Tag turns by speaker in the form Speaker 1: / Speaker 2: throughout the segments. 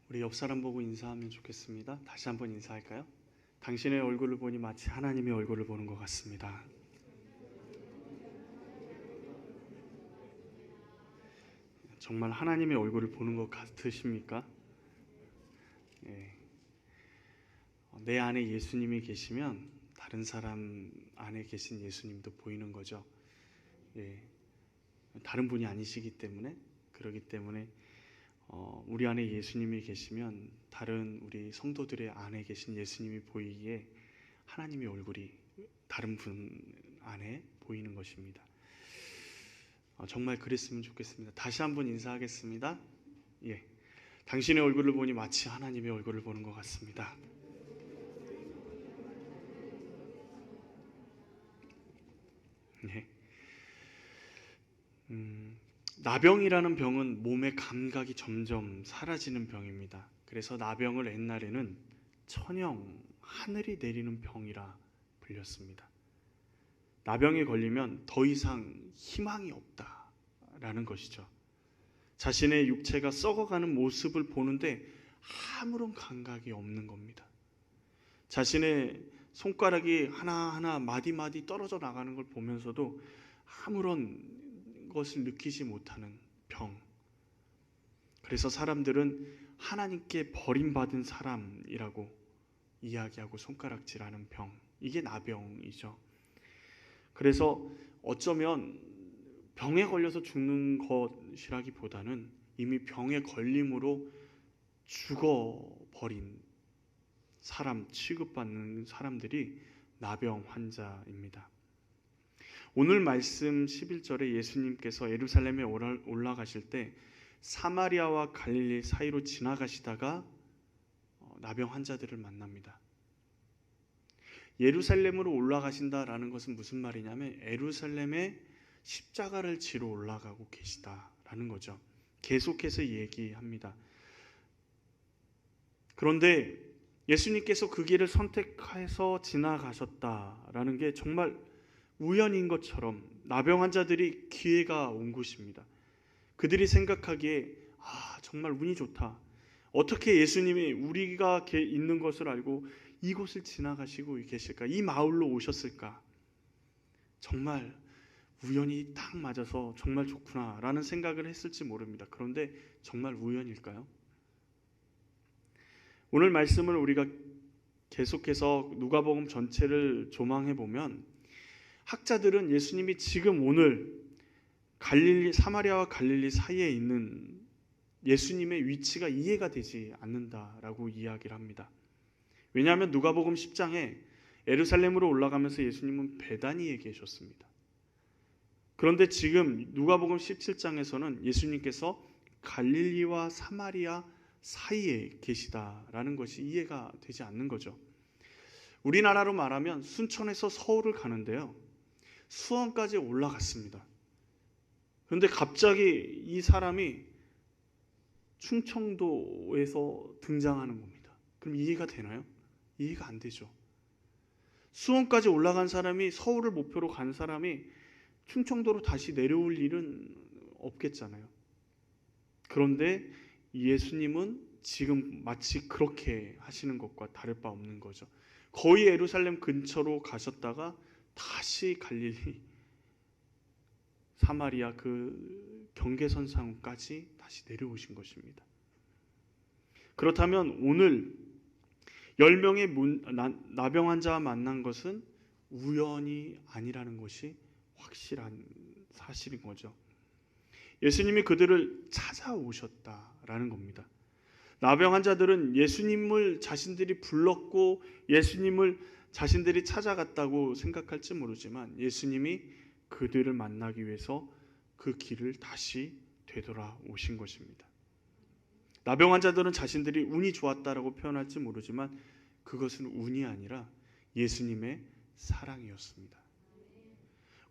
Speaker 1: 우리 옆 사람 보고 인사하면 좋겠습니다. 다시 한번 인사할까요? 당신의 얼굴을 보니 마치 하나님의 얼굴을 보는 것 같습니다. 정말 하나님의 얼굴을 보는 것 같으십니까? 예. 내 안에 예수님이 계시면 다른 사람 안에 계신 예수님도 보이는 거죠. 예. 다른 분이 아니시기 때문에, 그러기 때문에 우리 안에 예수님이 계시면 다른 우리 성도들의 안에 계신 예수님이 보이기에 하나님의 얼굴이 다른 분 안에 보이는 것입니다. 정말 그랬으면 좋겠습니다. 다시 한번 인사하겠습니다. 예, 당신의 얼굴을 보니 마치 하나님의 얼굴을 보는 것 같습니다. 예. 나병이라는 병은 몸의 감각이 점점 사라지는 병입니다. 그래서 나병을 옛날에는 천영, 하늘이 내리는 병이라 불렸습니다. 나병에 걸리면 더 이상 희망이 없다라는 것이죠. 자신의 육체가 썩어가는 모습을 보는데 아무런 감각이 없는 겁니다. 자신의 손가락이 하나하나 마디마디 떨어져 나가는 걸 보면서도 아무런 것을 느끼지 못하는 병. 그래서 사람들은 하나님께 버림받은 사람이라고 이야기하고 손가락질하는 병. 이게 나병이죠. 그래서 어쩌면 병에 걸려서 죽는 것이라기보다는 이미 병에 걸림으로 죽어버린 사람, 취급받는 사람들이 나병 환자입니다. 오늘 말씀 11절에 예수님께서 예루살렘에 올라가실 때 사마리아와 갈릴리 사이로 지나가시다가 나병 환자들을 만납니다. 예루살렘으로 올라가신다라는 것은 무슨 말이냐면 예루살렘에 십자가를 지러 올라가고 계시다라는 거죠. 계속해서 얘기합니다. 그런데 예수님께서 그 길을 선택해서 지나가셨다라는 게 정말 우연인 것처럼 나병 환자들이 기회가 온 곳입니다. 그들이 생각하기에 정말 운이 좋다. 어떻게 예수님이 우리가 있는 것을 알고 이곳을 지나가시고 계실까? 이 마을로 오셨을까? 정말 우연히 딱 맞아서 정말 좋구나라는 생각을 했을지 모릅니다. 그런데 정말 우연일까요? 오늘 말씀을 우리가 계속해서 누가복음 전체를 조망해 보면 학자들은 예수님이 지금 오늘 사마리아와 갈릴리 사이에 있는 예수님의 위치가 이해가 되지 않는다라고 이야기를 합니다. 왜냐하면 누가복음 10장에 예루살렘으로 올라가면서 예수님은 베다니에 계셨습니다. 그런데 지금 누가복음 17장에서는 예수님께서 갈릴리와 사마리아 사이에 계시다라는 것이 이해가 되지 않는 거죠. 우리나라로 말하면 순천에서 서울을 가는데요, 수원까지 올라갔습니다. 그런데 갑자기 이 사람이 충청도에서 등장하는 겁니다. 그럼 이해가 되나요? 이해가 안 되죠. 수원까지 올라간 사람이, 서울을 목표로 간 사람이 충청도로 다시 내려올 일은 없겠잖아요. 그런데 예수님은 지금 마치 그렇게 하시는 것과 다를 바 없는 거죠. 거의 예루살렘 근처로 가셨다가 다시 갈릴리, 사마리아 그 경계선상까지 다시 내려오신 것입니다. 그렇다면 오늘 10명의 나병 환자와 만난 것은 우연이 아니라는 것이 확실한 사실인 거죠. 예수님이 그들을 찾아오셨다라는 겁니다. 나병 환자들은 예수님을 자신들이 불렀고 예수님을 자신들이 찾아갔다고 생각할지 모르지만 예수님이 그들을 만나기 위해서 그 길을 다시 되돌아오신 것입니다. 나병 환자들은 자신들이 운이 좋았다라고 표현할지 모르지만 그것은 운이 아니라 예수님의 사랑이었습니다.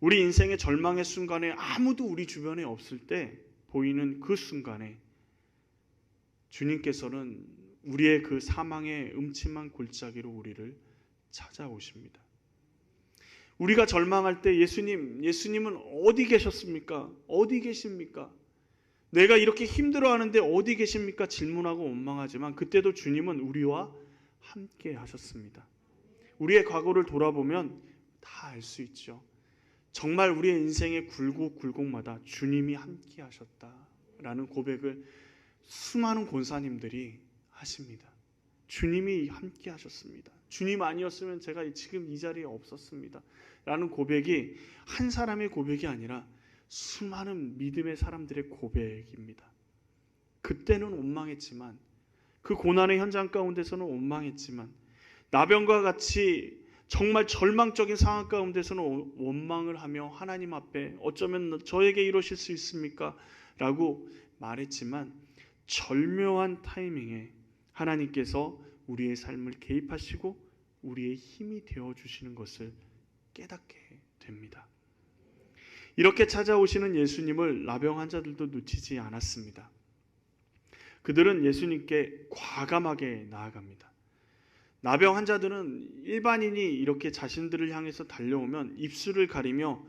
Speaker 1: 우리 인생의 절망의 순간에 아무도 우리 주변에 없을 때 보이는 그 순간에 주님께서는 우리의 그 사망의 음침한 골짜기로 우리를 찾아오십니다. 우리가 절망할 때 예수님은 어디 계셨습니까? 어디 계십니까? 내가 이렇게 힘들어하는데 어디 계십니까? 질문하고 원망하지만 그때도 주님은 우리와 함께 하셨습니다. 우리의 과거를 돌아보면 다 알 수 있죠. 정말 우리의 인생의 굴곡굴곡마다 주님이 함께 하셨다라는 고백을 수많은 권사님들이 하십니다. 주님이 함께 하셨습니다. 주님 아니었으면 제가 지금 이 자리에 없었습니다. 라는 고백이 한 사람의 고백이 아니라 수많은 믿음의 사람들의 고백입니다. 그때는 원망했지만, 그 고난의 현장 가운데서는 원망했지만, 나병과 같이 정말 절망적인 상황 가운데서는 원망을 하며 하나님 앞에 어쩌면 저에게 이러실 수 있습니까? 라고 말했지만 절묘한 타이밍에 하나님께서 우리의 삶을 개입하시고 우리의 힘이 되어주시는 것을 깨닫게 됩니다. 이렇게 찾아오시는 예수님을 나병 환자들도 놓치지 않았습니다. 그들은 예수님께 과감하게 나아갑니다. 나병 환자들은 일반인이 이렇게 자신들을 향해서 달려오면 입술을 가리며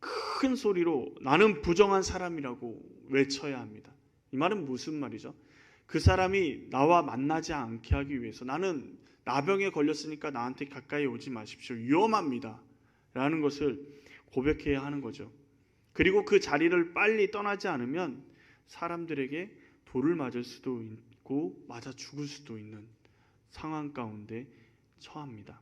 Speaker 1: 큰 소리로 나는 부정한 사람이라고 외쳐야 합니다. 이 말은 무슨 말이죠? 그 사람이 나와 만나지 않게 하기 위해서 나는 나병에 걸렸으니까 나한테 가까이 오지 마십시오. 위험합니다. 라는 것을 고백해야 하는 거죠. 그리고 그 자리를 빨리 떠나지 않으면 사람들에게 돌을 맞을 수도 있고 맞아 죽을 수도 있는 상황 가운데 처합니다.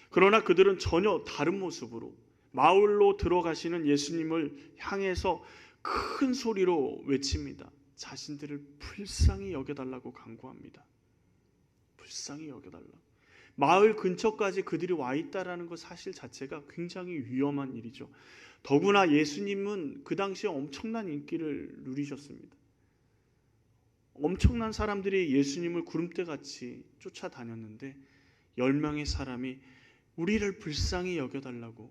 Speaker 1: 그러나 그들은 전혀 다른 모습으로 마을로 들어가시는 예수님을 향해서 큰 소리로 외칩니다. 자신들을 불쌍히 여겨달라고 간구합니다. 불쌍히 여겨달라고. 마을 근처까지 그들이 와 있다라는 것 사실 자체가 굉장히 위험한 일이죠. 더구나 예수님은 그 당시에 엄청난 인기를 누리셨습니다. 엄청난 사람들이 예수님을 구름대같이 쫓아다녔는데 10명의 사람이 우리를 불쌍히 여겨달라고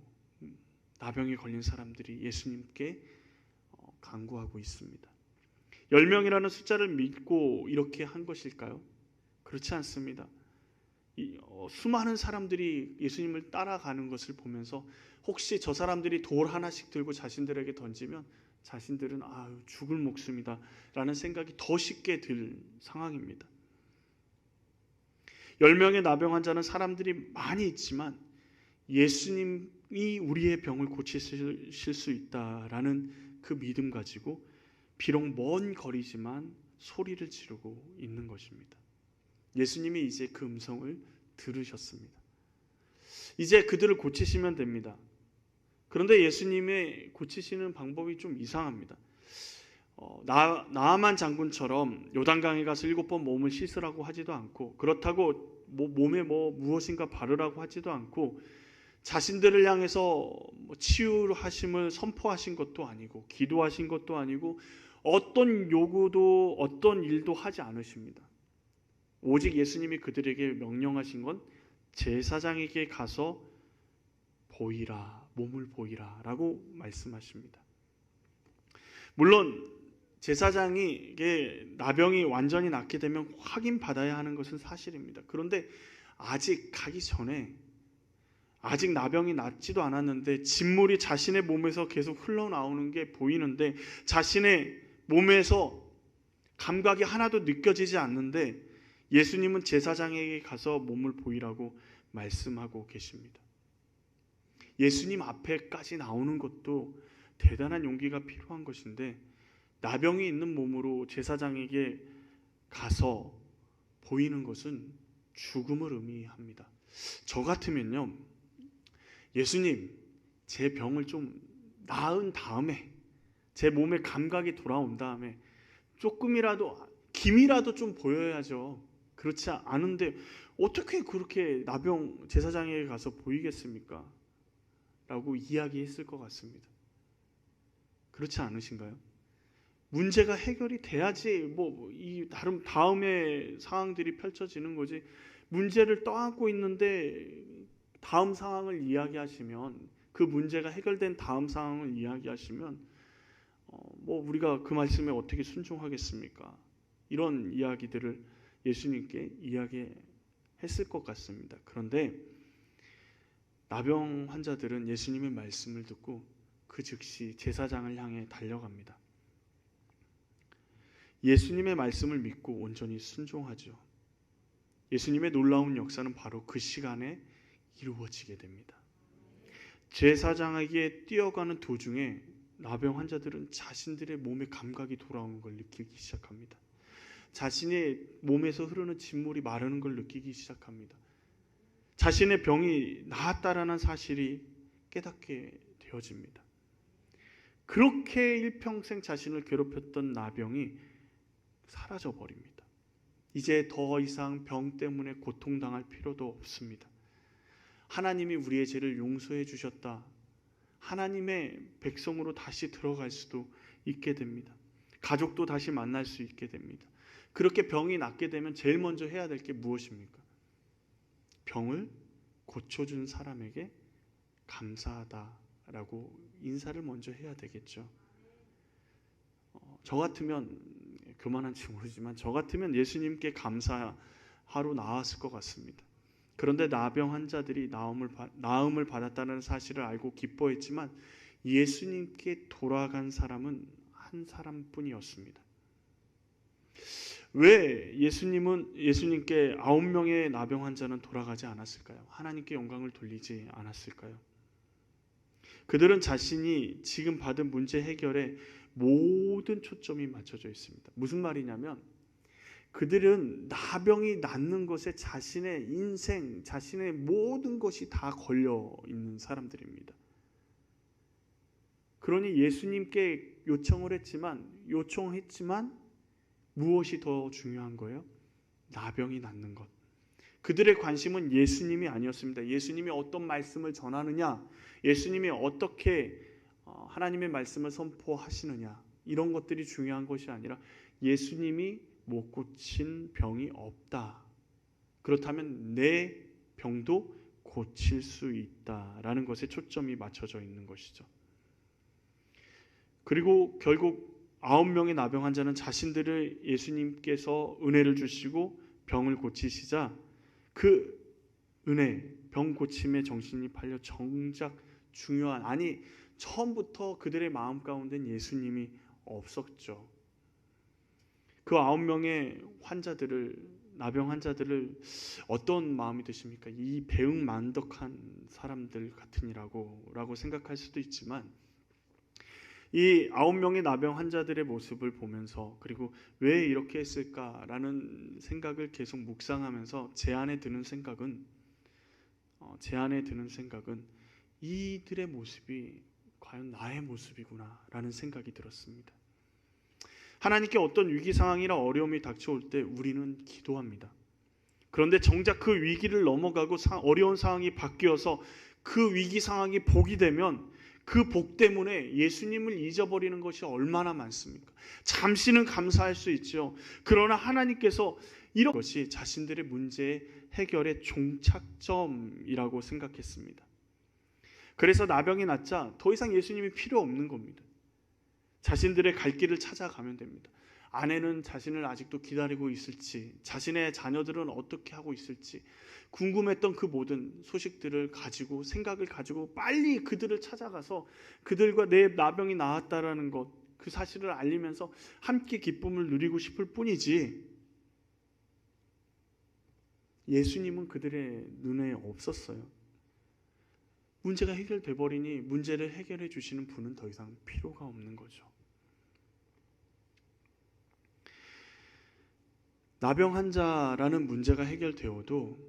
Speaker 1: 나병에 걸린 사람들이 예수님께 간구하고 있습니다. 10명이라는 숫자를 믿고 이렇게 한 것일까요? 그렇지 않습니다. 수많은 사람들이 예수님을 따라가는 것을 보면서 혹시 저 사람들이 돌 하나씩 들고 자신들에게 던지면 자신들은 죽을 목숨이다 라는 생각이 더 쉽게 들 상황입니다. 10명의 나병 환자는 사람들이 많이 있지만 예수님이 우리의 병을 고치실 수 있다라는 그 믿음 가지고 비록 먼 거리지만 소리를 지르고 있는 것입니다. 예수님이 이제 그 음성을 들으셨습니다. 이제 그들을 고치시면 됩니다. 그런데 예수님의 고치시는 방법이 좀 이상합니다. 나아만 장군처럼 요단강에 가서 7번 몸을 씻으라고 하지도 않고 그렇다고 몸에 무엇인가 바르라고 하지도 않고 자신들을 향해서 치유하심을 선포하신 것도 아니고 기도하신 것도 아니고 어떤 요구도 어떤 일도 하지 않으십니다. 오직 예수님이 그들에게 명령하신 건 제사장에게 가서 보이라, 몸을 보이라 라고 말씀하십니다. 물론 제사장에게 나병이 완전히 낫게 되면 확인받아야 하는 것은 사실입니다. 그런데 아직 가기 전에 아직 나병이 낫지도 않았는데 진물이 자신의 몸에서 계속 흘러나오는 게 보이는데 자신의 몸에서 감각이 하나도 느껴지지 않는데 예수님은 제사장에게 가서 몸을 보이라고 말씀하고 계십니다. 예수님 앞에까지 나오는 것도 대단한 용기가 필요한 것인데 나병이 있는 몸으로 제사장에게 가서 보이는 것은 죽음을 의미합니다. 저 같으면요, 예수님 제 병을 좀 나은 다음에 제 몸에 감각이 돌아온 다음에 조금이라도 김이라도 좀 보여야죠. 그렇지 않은데 어떻게 그렇게 나병 제사장에게 가서 보이겠습니까? 라고 이야기했을 것 같습니다. 그렇지 않으신가요? 문제가 해결이 돼야지 이 다음에 상황들이 펼쳐지는 거지. 문제를 떠안고 있는데 다음 상황을 이야기하시면 그 문제가 해결된 다음 상황을 이야기하시면 우리가 그 말씀에 어떻게 순종하겠습니까? 이런 이야기들을 예수님께 이야기했을 것 같습니다. 그런데 나병 환자들은 예수님의 말씀을 듣고 그 즉시 제사장을 향해 달려갑니다. 예수님의 말씀을 믿고 온전히 순종하죠. 예수님의 놀라운 역사는 바로 그 시간에 이루어지게 됩니다. 제사장에게 뛰어가는 도중에 나병 환자들은 자신들의 몸의 감각이 돌아오는 걸 느끼기 시작합니다. 자신의 몸에서 흐르는 진물이 마르는 걸 느끼기 시작합니다. 자신의 병이 나았다라는 사실이 깨닫게 되어집니다. 그렇게 일평생 자신을 괴롭혔던 나병이 사라져 버립니다. 이제 더 이상 병 때문에 고통당할 필요도 없습니다. 하나님이 우리의 죄를 용서해 주셨다. 하나님의 백성으로 다시 들어갈 수도 있게 됩니다. 가족도 다시 만날 수 있게 됩니다. 그렇게 병이 낫게 되면 제일 먼저 해야 될 게 무엇입니까? 병을 고쳐준 사람에게 감사하다라고 인사를 먼저 해야 되겠죠. 저 같으면, 교만한지 모르지만 저 같으면 예수님께 감사하러 나왔을 것 같습니다. 그런데 나병 환자들이 나음을 받았다는 사실을 알고 기뻐했지만 예수님께 돌아간 사람은 한 사람뿐이었습니다. 왜 예수님께 9명의 나병 환자는 돌아가지 않았을까요? 하나님께 영광을 돌리지 않았을까요? 그들은 자신이 지금 받은 문제 해결에 모든 초점이 맞춰져 있습니다. 무슨 말이냐면 그들은 나병이 낫는 것에 자신의 인생, 자신의 모든 것이 다 걸려 있는 사람들입니다. 그러니 예수님께 요청했지만 무엇이 더 중요한 거예요? 나병이 낫는 것. 그들의 관심은 예수님이 아니었습니다. 예수님이 어떤 말씀을 전하느냐, 예수님이 어떻게 하나님의 말씀을 선포하시느냐, 이런 것들이 중요한 것이 아니라 예수님이 못 고친 병이 없다. 그렇다면 내 병도 고칠 수 있다라는 것에 초점이 맞춰져 있는 것이죠. 그리고 결국 9명의 나병 환자는 자신들을 예수님께서 은혜를 주시고 병을 고치시자 그 은혜, 병 고침에 정신이 팔려 정작 중요한, 아니 처음부터 그들의 마음 가운데는 예수님이 없었죠. 그 9명의 나병 환자들을 어떤 마음이 드십니까? 이 배은만덕한 사람들 같으니라고 생각할 수도 있지만 이 9명의 나병 환자들의 모습을 보면서 그리고 왜 이렇게 했을까라는 생각을 계속 묵상하면서 제 안에 드는 생각은 이들의 모습이 과연 나의 모습이구나라는 생각이 들었습니다. 하나님께 어떤 위기 상황이나 어려움이 닥쳐올 때 우리는 기도합니다. 그런데 정작 그 위기를 넘어가고 어려운 상황이 바뀌어서 그 위기 상황이 복이 되면 그 복 때문에 예수님을 잊어버리는 것이 얼마나 많습니까? 잠시는 감사할 수 있죠. 그러나 하나님께서 이런 것이 자신들의 문제 해결의 종착점이라고 생각했습니다. 그래서 나병이 낫자 더 이상 예수님이 필요 없는 겁니다. 자신들의 갈 길을 찾아가면 됩니다. 아내는 자신을 아직도 기다리고 있을지, 자신의 자녀들은 어떻게 하고 있을지 궁금했던 그 모든 소식들을 가지고, 생각을 가지고 빨리 그들을 찾아가서 그들과 내 나병이 나았다라는 것, 그 사실을 알리면서 함께 기쁨을 누리고 싶을 뿐이지 예수님은 그들의 눈에 없었어요. 문제가 해결돼 버리니 문제를 해결해 주시는 분은 더 이상 필요가 없는 거죠. 나병 환자라는 문제가 해결되어도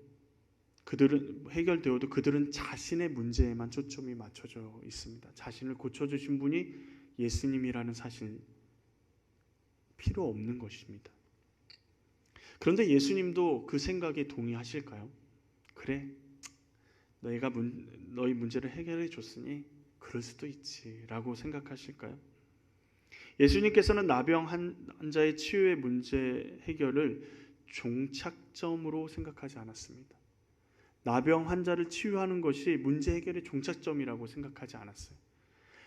Speaker 1: 그들은 자신의 문제에만 초점이 맞춰져 있습니다. 자신을 고쳐주신 분이 예수님이라는 사실 필요 없는 것입니다. 그런데 예수님도 그 생각에 동의하실까요? 그래, 너희 문제를 해결해 줬으니 그럴 수도 있지 라고 생각하실까요? 예수님께서는 나병 환자의 치유의 문제 해결을 종착점으로 생각하지 않았습니다. 나병 환자를 치유하는 것이 문제 해결의 종착점이라고 생각하지 않았어요.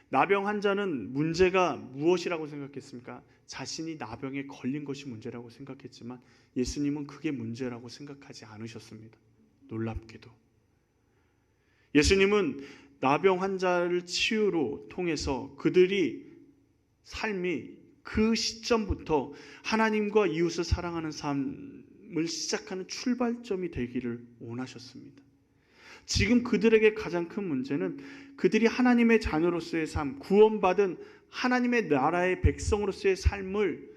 Speaker 1: 나병 환자는 문제가 무엇이라고 생각했습니까? 자신이 나병에 걸린 것이 문제라고 생각했지만 예수님은 그게 문제라고 생각하지 않으셨습니다. 놀랍게도 예수님은 나병 환자를 치유로 통해서 그들이 삶이 그 시점부터 하나님과 이웃을 사랑하는 삶을 시작하는 출발점이 되기를 원하셨습니다. 지금 그들에게 가장 큰 문제는 그들이 하나님의 자녀로서의 삶, 구원받은 하나님의 나라의 백성으로서의 삶을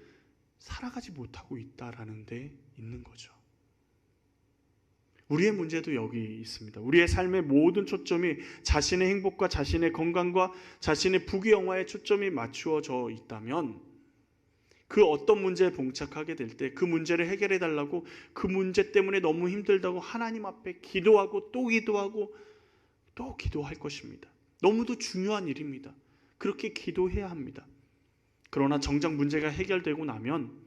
Speaker 1: 살아가지 못하고 있다라는 데 있는 거죠. 우리의 문제도 여기 있습니다. 우리의 삶의 모든 초점이 자신의 행복과 자신의 건강과 자신의 부귀영화에 초점이 맞추어져 있다면 그 어떤 문제에 봉착하게 될 때 그 문제를 해결해 달라고, 그 문제 때문에 너무 힘들다고 하나님 앞에 기도하고 또 기도하고 또 기도할 것입니다. 너무도 중요한 일입니다. 그렇게 기도해야 합니다. 그러나 정작 문제가 해결되고 나면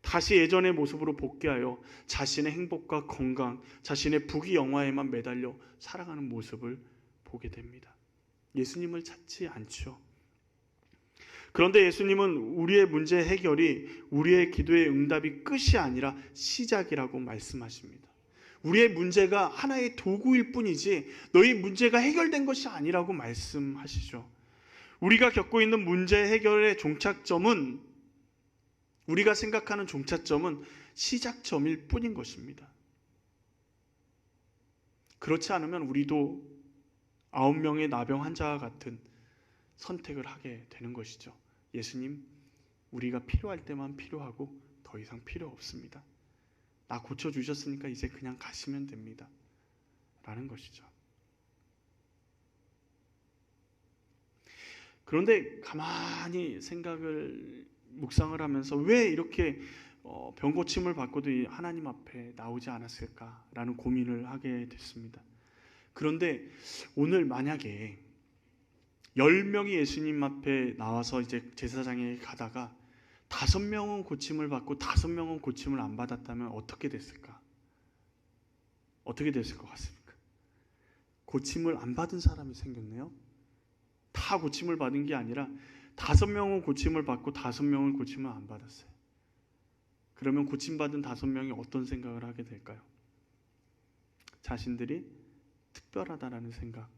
Speaker 1: 다시 예전의 모습으로 복귀하여 자신의 행복과 건강, 자신의 부귀영화에만 매달려 살아가는 모습을 보게 됩니다. 예수님을 찾지 않죠. 그런데 예수님은 우리의 문제 해결이 우리의 기도의 응답이 끝이 아니라 시작이라고 말씀하십니다. 우리의 문제가 하나의 도구일 뿐이지 너희 문제가 해결된 것이 아니라고 말씀하시죠. 우리가 겪고 있는 문제 해결의 종착점은, 우리가 생각하는 종착점은 시작점일 뿐인 것입니다. 그렇지 않으면 우리도 9명의 나병 환자와 같은 선택을 하게 되는 것이죠. 예수님, 우리가 필요할 때만 필요하고 더 이상 필요 없습니다. 나 고쳐주셨으니까 이제 그냥 가시면 됩니다. 라는 것이죠. 그런데 가만히 묵상을 하면서 왜 이렇게 병고침을 받고도 하나님 앞에 나오지 않았을까라는 고민을 하게 됐습니다. 그런데 오늘 만약에 10명이 예수님 앞에 나와서 이제 제사장에 가다가 5명은 고침을 받고 5명은 고침을 안 받았다면 어떻게 됐을까? 어떻게 됐을 것 같습니까? 고침을 안 받은 사람이 생겼네요. 다 고침을 받은 게 아니라 5명은 고침을 받고 5명은 고침을 안 받았어요. 그러면 고침받은 5명이 어떤 생각을 하게 될까요? 자신들이 특별하다라는 생각,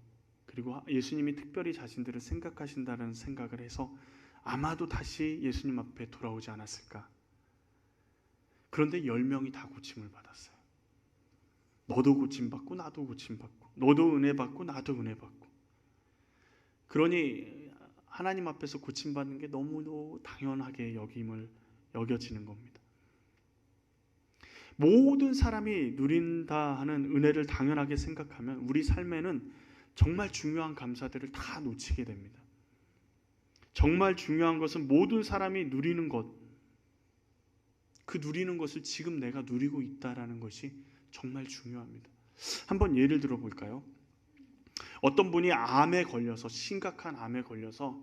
Speaker 1: 그리고 예수님이 특별히 자신들을 생각하신다는 생각을 해서 아마도 다시 예수님 앞에 돌아오지 않았을까. 그런데 10명이 다 고침을 받았어요. 너도 고침받고 나도 고침받고, 너도 은혜 받고 나도 은혜 받고. 그러니 하나님 앞에서 고침받는 게 너무도 당연하게 여겨지는 겁니다. 모든 사람이 누린다 하는 은혜를 당연하게 생각하면 우리 삶에는 정말 중요한 감사들을 다 놓치게 됩니다. 정말 중요한 것은 모든 사람이 누리는 것, 그 누리는 것을 지금 내가 누리고 있다라는 것이 정말 중요합니다. 한번 예를 들어 볼까요? 어떤 분이 암에 걸려서, 심각한 암에 걸려서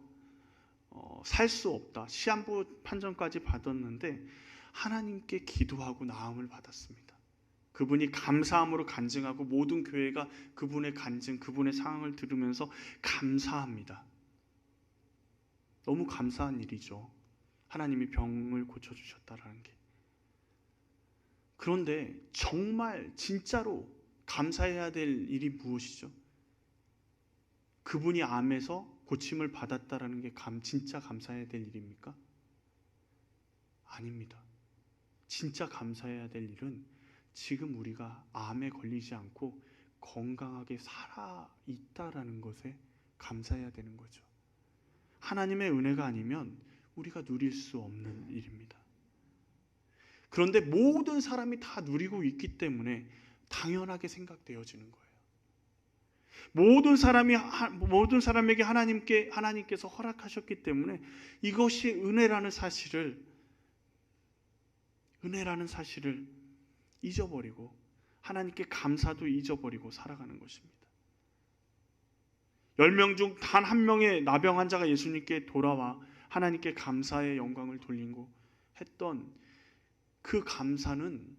Speaker 1: 살 수 없다, 시한부 판정까지 받았는데 하나님께 기도하고 나음을 받았습니다. 그분이 감사함으로 간증하고 모든 교회가 그분의 간증, 그분의 상황을 들으면서 감사합니다. 너무 감사한 일이죠. 하나님이 병을 고쳐주셨다라는 게. 그런데 정말 진짜로 감사해야 될 일이 무엇이죠? 그분이 암에서 고침을 받았다라는 게 진짜 감사해야 될 일입니까? 아닙니다. 진짜 감사해야 될 일은 지금 우리가 암에 걸리지 않고 건강하게 살아있다라는 것에 감사해야 되는 거죠. 하나님의 은혜가 아니면 우리가 누릴 수 없는 일입니다. 그런데 모든 사람이 다 누리고 있기 때문에 당연하게 생각되어지는 거예요. 모든 사람에게 하나님께서 허락하셨기 때문에 이것이 은혜라는 사실을 잊어버리고 하나님께 감사도 잊어버리고 살아가는 것입니다. 10명 중 단 한 명의 나병 환자가 예수님께 돌아와 하나님께 감사의 영광을 돌리고 했던 그 감사는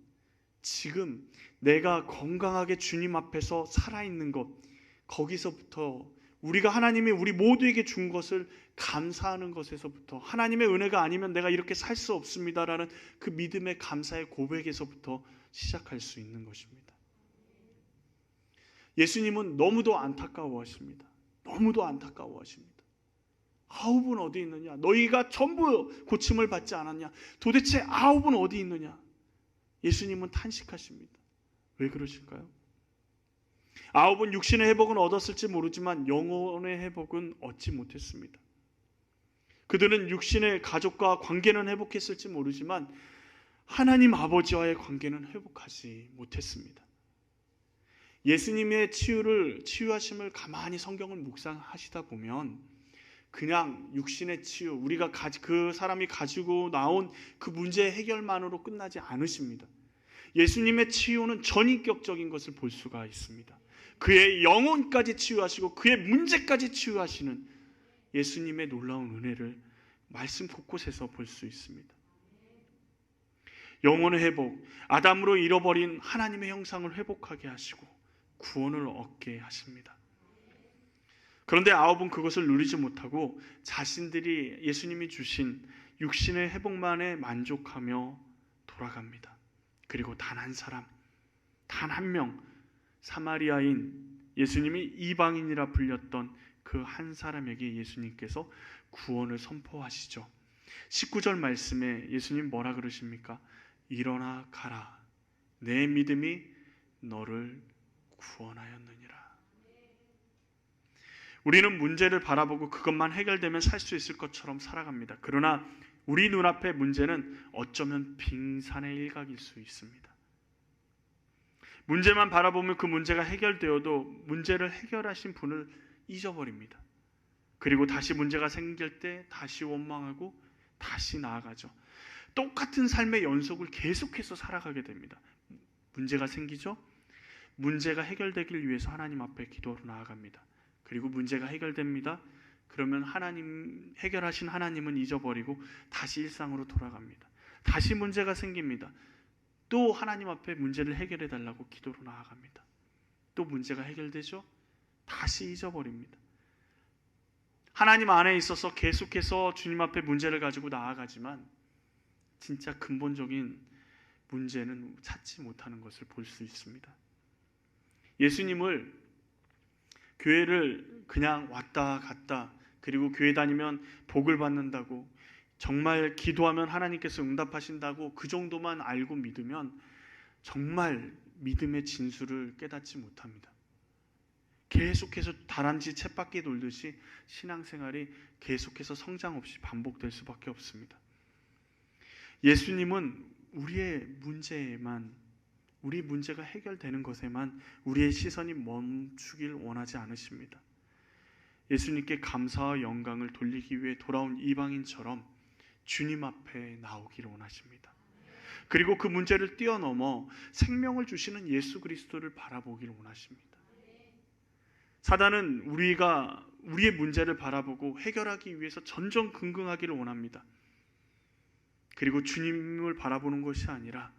Speaker 1: 지금 내가 건강하게 주님 앞에서 살아있는 것, 거기서부터 우리가 하나님이 우리 모두에게 준 것을 감사하는 것에서부터, 하나님의 은혜가 아니면 내가 이렇게 살 수 없습니다라는 그 믿음의 감사의 고백에서부터 시작할 수 있는 것입니다. 예수님은 너무도 안타까워하십니다. 너무도 안타까워하십니다. 아홉은 어디 있느냐? 너희가 전부 고침을 받지 않았냐? 도대체 아홉은 어디 있느냐? 예수님은 탄식하십니다. 왜 그러실까요? 아홉은 육신의 회복은 얻었을지 모르지만 영혼의 회복은 얻지 못했습니다. 그들은 육신의 가족과 관계는 회복했을지 모르지만 하나님 아버지와의 관계는 회복하지 못했습니다. 예수님의 치유하심을 가만히 성경을 묵상하시다 보면 그냥 육신의 치유, 우리가 그 사람이 가지고 나온 그 문제 해결만으로 끝나지 않으십니다. 예수님의 치유는 전인격적인 것을 볼 수가 있습니다. 그의 영혼까지 치유하시고 그의 문제까지 치유하시는 예수님의 놀라운 은혜를 말씀 곳곳에서 볼 수 있습니다. 영혼의 회복, 아담으로 잃어버린 하나님의 형상을 회복하게 하시고 구원을 얻게 하십니다. 그런데 아홉은 그것을 누리지 못하고 자신들이 예수님이 주신 육신의 회복만에 만족하며 돌아갑니다. 그리고 단 한 사람, 단 한 명, 사마리아인, 예수님이 이방인이라 불렸던 그 한 사람에게 예수님께서 구원을 선포하시죠. 19절 말씀에 예수님 뭐라 그러십니까? 일어나 가라. 내 믿음이 너를 구원하였느니라. 우리는 문제를 바라보고 그것만 해결되면 살 수 있을 것처럼 살아갑니다. 그러나 우리 눈앞의 문제는 어쩌면 빙산의 일각일 수 있습니다. 문제만 바라보면 그 문제가 해결되어도 문제를 해결하신 분을 잊어버립니다. 그리고 다시 문제가 생길 때 다시 원망하고 다시 나아가죠. 똑같은 삶의 연속을 계속해서 살아가게 됩니다. 문제가 생기죠? 문제가 해결되길 위해서 하나님 앞에 기도로 나아갑니다. 그리고 문제가 해결됩니다. 그러면 해결하신 하나님은 잊어버리고 다시 일상으로 돌아갑니다. 다시 문제가 생깁니다. 또 하나님 앞에 문제를 해결해 달라고 기도로 나아갑니다. 또 문제가 해결되죠? 다시 잊어버립니다. 하나님 안에 있어서 계속해서 주님 앞에 문제를 가지고 나아가지만 진짜 근본적인 문제는 찾지 못하는 것을 볼 수 있습니다. 예수님을 교회를 그냥 왔다 갔다, 그리고 교회 다니면 복을 받는다고, 정말 기도하면 하나님께서 응답하신다고 그 정도만 알고 믿으면 정말 믿음의 진수를 깨닫지 못합니다. 계속해서 다람쥐 쳇바퀴 돌듯이 신앙생활이 계속해서 성장 없이 반복될 수밖에 없습니다. 예수님은 우리의 문제에만, 우리 문제가 해결되는 것에만 우리의 시선이 멈추길 원하지 않으십니다. 예수님께 감사와 영광을 돌리기 위해 돌아온 이방인처럼 주님 앞에 나오기를 원하십니다. 그리고 그 문제를 뛰어넘어 생명을 주시는 예수 그리스도를 바라보기를 원하십니다. 사단은 우리가 우리의 문제를 바라보고 해결하기 위해서 전전긍긍하기를 원합니다. 그리고 주님을 바라보는 것이 아니라,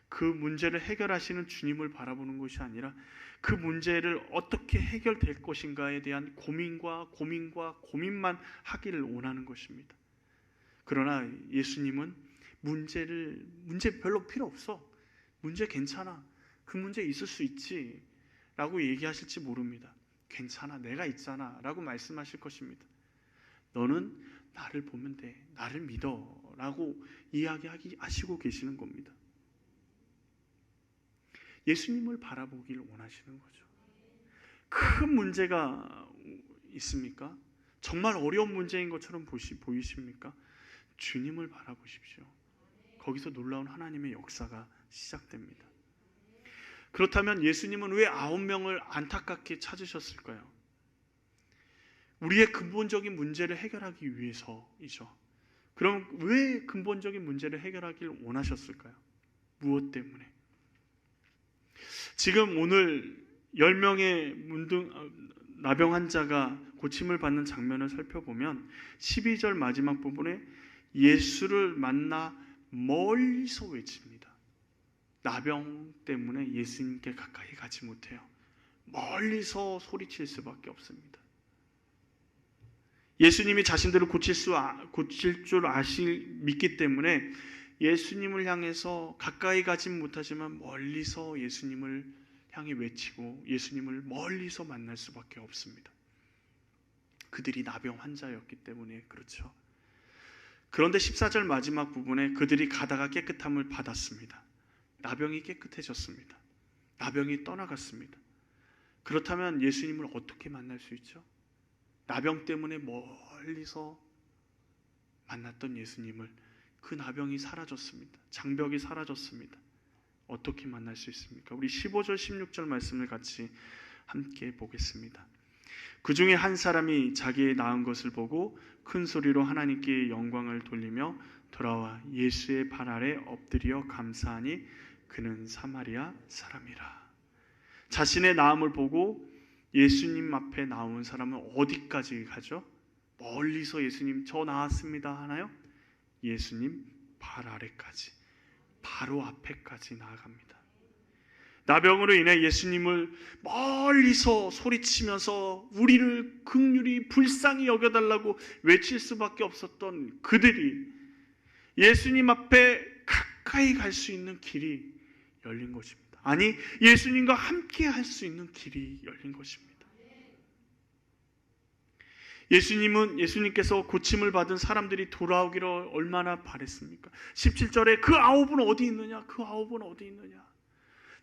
Speaker 1: 그 문제를 해결하시는 주님을 바라보는 것이 아니라 그 문제를 어떻게 해결될 것인가에 대한 고민만 하기를 원하는 것입니다. 그러나 예수님은 문제 별로 필요 없어, 문제 괜찮아, 그 문제 있을 수 있지 라고 얘기하실지 모릅니다. 괜찮아, 내가 있잖아 라고 말씀하실 것입니다. 너는 나를 보면 돼, 나를 믿어 라고 이야기하시고 계시는 겁니다. 예수님을 바라보기를 원하시는 거죠. 큰 문제가 있습니까? 정말 어려운 문제인 것처럼 보이십니까? 주님을 바라보십시오. 거기서 놀라운 하나님의 역사가 시작됩니다. 그렇다면 예수님은 왜 9명을 안타깝게 찾으셨을까요? 우리의 근본적인 문제를 해결하기 위해서이죠. 그럼 왜 근본적인 문제를 해결하기를 원하셨을까요? 무엇 때문에? 지금 오늘 10명의 나병 환자가 고침을 받는 장면을 살펴보면 12절 마지막 부분에 예수를 만나 멀리서 외칩니다. 나병 때문에 예수님께 가까이 가지 못해요. 멀리서 소리칠 수밖에 없습니다. 예수님이 자신들을 고칠 줄 믿기 때문에 예수님을 향해서 가까이 가진 못하지만 멀리서 예수님을 향해 외치고 예수님을 멀리서 만날 수밖에 없습니다. 그들이 나병 환자였기 때문에 그렇죠. 그런데 14절 마지막 부분에 그들이 가다가 깨끗함을 받았습니다. 나병이 깨끗해졌습니다. 나병이 떠나갔습니다. 그렇다면 예수님을 어떻게 만날 수 있죠? 나병 때문에 멀리서 만났던 예수님을, 그 나병이 사라졌습니다. 장벽이 사라졌습니다. 어떻게 만날 수 있습니까? 우리 15절 16절 말씀을 같이 함께 보겠습니다. 그 중에 한 사람이 자기의 나은 것을 보고 큰 소리로 하나님께 영광을 돌리며 돌아와 예수의 발 아래 엎드려 감사하니 그는 사마리아 사람이라. 자신의 나음을 보고 예수님 앞에 나온 사람은 어디까지 가죠? 멀리서 예수님 저 나왔습니다 하나요? 예수님 발 아래까지, 바로 앞에까지 나아갑니다. 나병으로 인해 예수님을 멀리서 소리치면서 우리를 긍휼히 불쌍히 여겨달라고 외칠 수밖에 없었던 그들이 예수님 앞에 가까이 갈 수 있는 길이 열린 것입니다. 아니, 예수님과 함께 할 수 있는 길이 열린 것입니다. 예수님께서 고침을 받은 사람들이 돌아오기를 얼마나 바랬습니까? 17절에 그 아홉은 어디 있느냐? 그 아홉은 어디 있느냐?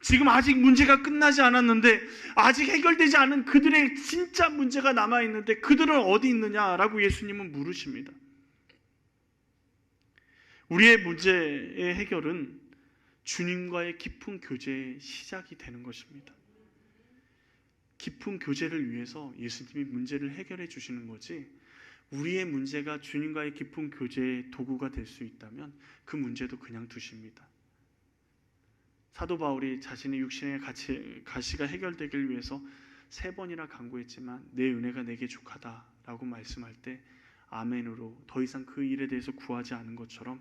Speaker 1: 지금 아직 문제가 끝나지 않았는데, 아직 해결되지 않은 그들의 진짜 문제가 남아있는데 그들은 어디 있느냐라고 예수님은 물으십니다. 우리의 문제의 해결은 주님과의 깊은 교제의 시작이 되는 것입니다. 깊은 교제를 위해서 예수님이 문제를 해결해 주시는 거지, 우리의 문제가 주님과의 깊은 교제의 도구가 될 수 있다면 그 문제도 그냥 두십니다. 사도 바울이 자신의 육신의 가시가 해결되길 위해서 3번이나 간구했지만 내 은혜가 내게 족하다라고 말씀할 때 아멘으로 더 이상 그 일에 대해서 구하지 않은 것처럼,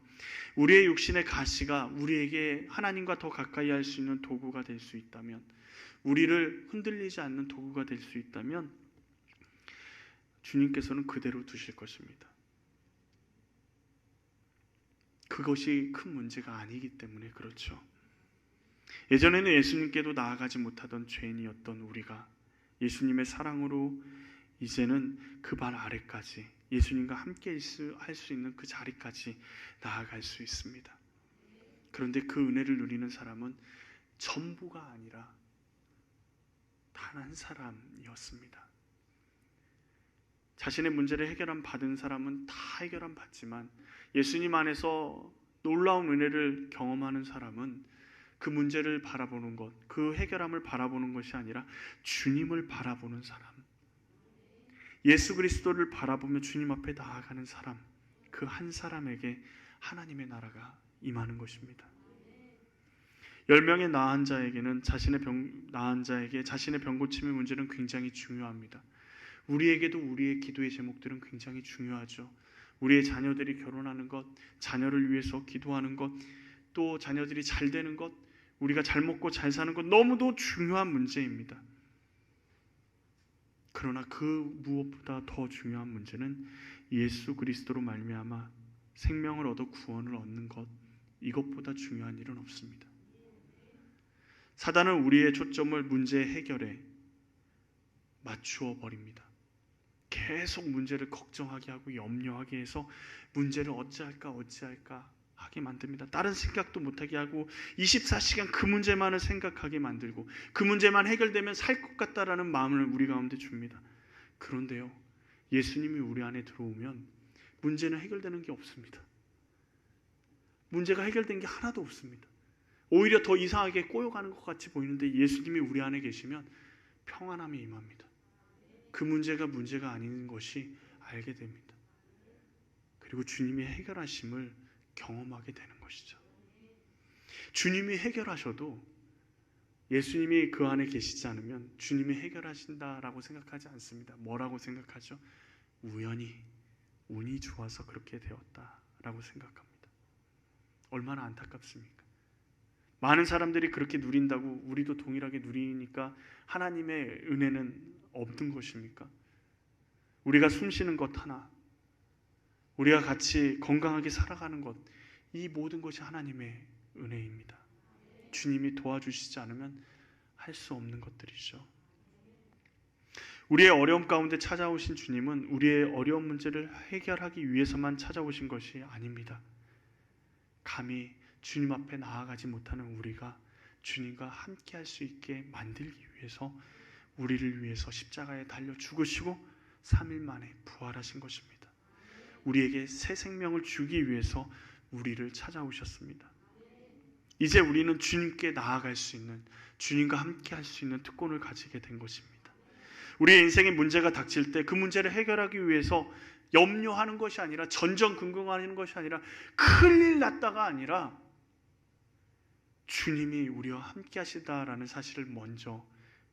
Speaker 1: 우리의 육신의 가시가 우리에게 하나님과 더 가까이 할 수 있는 도구가 될 수 있다면, 우리를 흔들리지 않는 도구가 될 수 있다면 주님께서는 그대로 두실 것입니다. 그것이 큰 문제가 아니기 때문에 그렇죠. 예전에는 예수님께도 나아가지 못하던 죄인이었던 우리가 예수님의 사랑으로 이제는 그 발 아래까지, 예수님과 함께 할 수 있는 그 자리까지 나아갈 수 있습니다. 그런데 그 은혜를 누리는 사람은 전부가 아니라 단 한 사람이었습니다. 자신의 문제를 해결함 받은 사람은 다 해결함 받지만 예수님 안에서 놀라운 은혜를 경험하는 사람은 그 문제를 바라보는 것, 그 해결함을 바라보는 것이 아니라 주님을 바라보는 사람, 예수 그리스도를 바라보며 주님 앞에 나아가는 사람, 그 한 사람에게 하나님의 나라가 임하는 것입니다. 10명의 나은 자에게는 나은 자에게 자신의 병 고침의 문제는 굉장히 중요합니다. 우리에게도 우리의 기도의 제목들은 굉장히 중요하죠. 우리의 자녀들이 결혼하는 것, 자녀를 위해서 기도하는 것, 또 자녀들이 잘 되는 것, 우리가 잘 먹고 잘 사는 것, 너무도 중요한 문제입니다. 그러나 그 무엇보다 더 중요한 문제는 예수 그리스도로 말미암아 생명을 얻어 구원을 얻는 것, 이것보다 중요한 일은 없습니다. 사단은 우리의 초점을 문제 해결에 맞추어 버립니다. 계속 문제를 걱정하게 하고 염려하게 해서 문제를 어찌할까 하게 만듭니다. 다른 생각도 못하게 하고 24시간 그 문제만을 생각하게 만들고, 그 문제만 해결되면 살 것 같다라는 마음을 우리 가운데 줍니다. 그런데요, 예수님이 우리 안에 들어오면 문제는 해결되는 게 없습니다. 문제가 해결된 게 하나도 없습니다. 오히려 더 이상하게 꼬여가는 것 같이 보이는데 예수님이 우리 안에 계시면 평안함이 임합니다. 그 문제가 아닌 것이 알게 됩니다. 그리고 주님이 해결하심을 경험하게 되는 것이죠. 주님이 해결하셔도 예수님이 그 안에 계시지 않으면 주님이 해결하신다라고 생각하지 않습니다. 뭐라고 생각하죠? 운이 좋아서 그렇게 되었다라고 생각합니다. 얼마나 안타깝습니까? 많은 사람들이 그렇게 누린다고 우리도 동일하게 누리니까 하나님의 은혜는 없는 것입니까? 우리가 숨쉬는 것 하나, 우리가 같이 건강하게 살아가는 것, 이 모든 것이 하나님의 은혜입니다. 주님이 도와주시지 않으면 할 수 없는 것들이죠. 우리의 어려움 가운데 찾아오신 주님은 우리의 어려운 문제를 해결하기 위해서만 찾아오신 것이 아닙니다. 감히 주님 앞에 나아가지 못하는 우리가 주님과 함께 할 수 있게 만들기 위해서 우리를 위해서 십자가에 달려 죽으시고 3일 만에 부활하신 것입니다. 우리에게 새 생명을 주기 위해서 우리를 찾아오셨습니다. 이제 우리는 주님께 나아갈 수 있는, 주님과 함께 할 수 있는 특권을 가지게 된 것입니다. 우리의 인생에 문제가 닥칠 때 그 문제를 해결하기 위해서 염려하는 것이 아니라, 전전긍긍하는 것이 아니라, 큰일 났다가 아니라 주님이 우리와 함께 하시다라는 사실을 먼저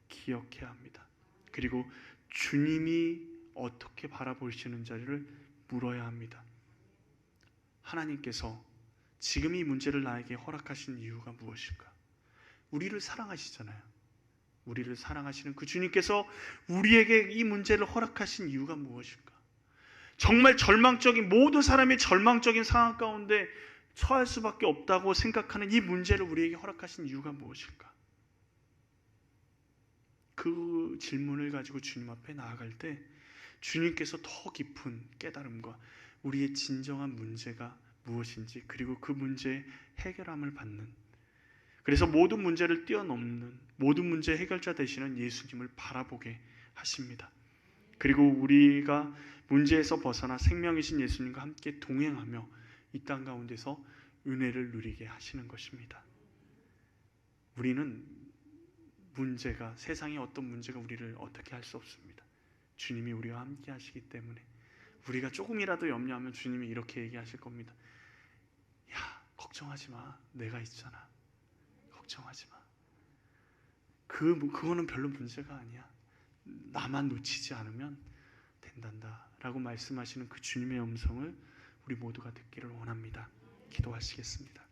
Speaker 1: 기억해야 합니다. 그리고 주님이 어떻게 바라보시는지를 물어야 합니다. 하나님께서 지금 이 문제를 나에게 허락하신 이유가 무엇일까? 우리를 사랑하시잖아요. 우리를 사랑하시는 그 주님께서 우리에게 이 문제를 허락하신 이유가 무엇일까? 정말 절망적인, 모든 사람이 절망적인 상황 가운데 처할 수밖에 없다고 생각하는 이 문제를 우리에게 허락하신 이유가 무엇일까? 그 질문을 가지고 주님 앞에 나아갈 때 주님께서 더 깊은 깨달음과 우리의 진정한 문제가 무엇인지, 그리고 그 문제의 해결함을 받는, 그래서 모든 문제를 뛰어넘는, 모든 문제의 해결자 되시는 예수님을 바라보게 하십니다. 그리고 우리가 문제에서 벗어나 생명이신 예수님과 함께 동행하며 이 땅 가운데서 은혜를 누리게 하시는 것입니다. 우리는 문제가, 세상의 어떤 문제가 우리를 어떻게 할 수 없습니다. 주님이 우리와 함께 하시기 때문에 우리가 조금이라도 염려하면 주님이 이렇게 얘기하실 겁니다. 야, 걱정하지 마. 내가 있잖아. 걱정하지 마. 그거는 별로 문제가 아니야. 나만 놓치지 않으면 된단다 라고 말씀하시는 그 주님의 음성을 우리 모두가 듣기를 원합니다. 기도하시겠습니다.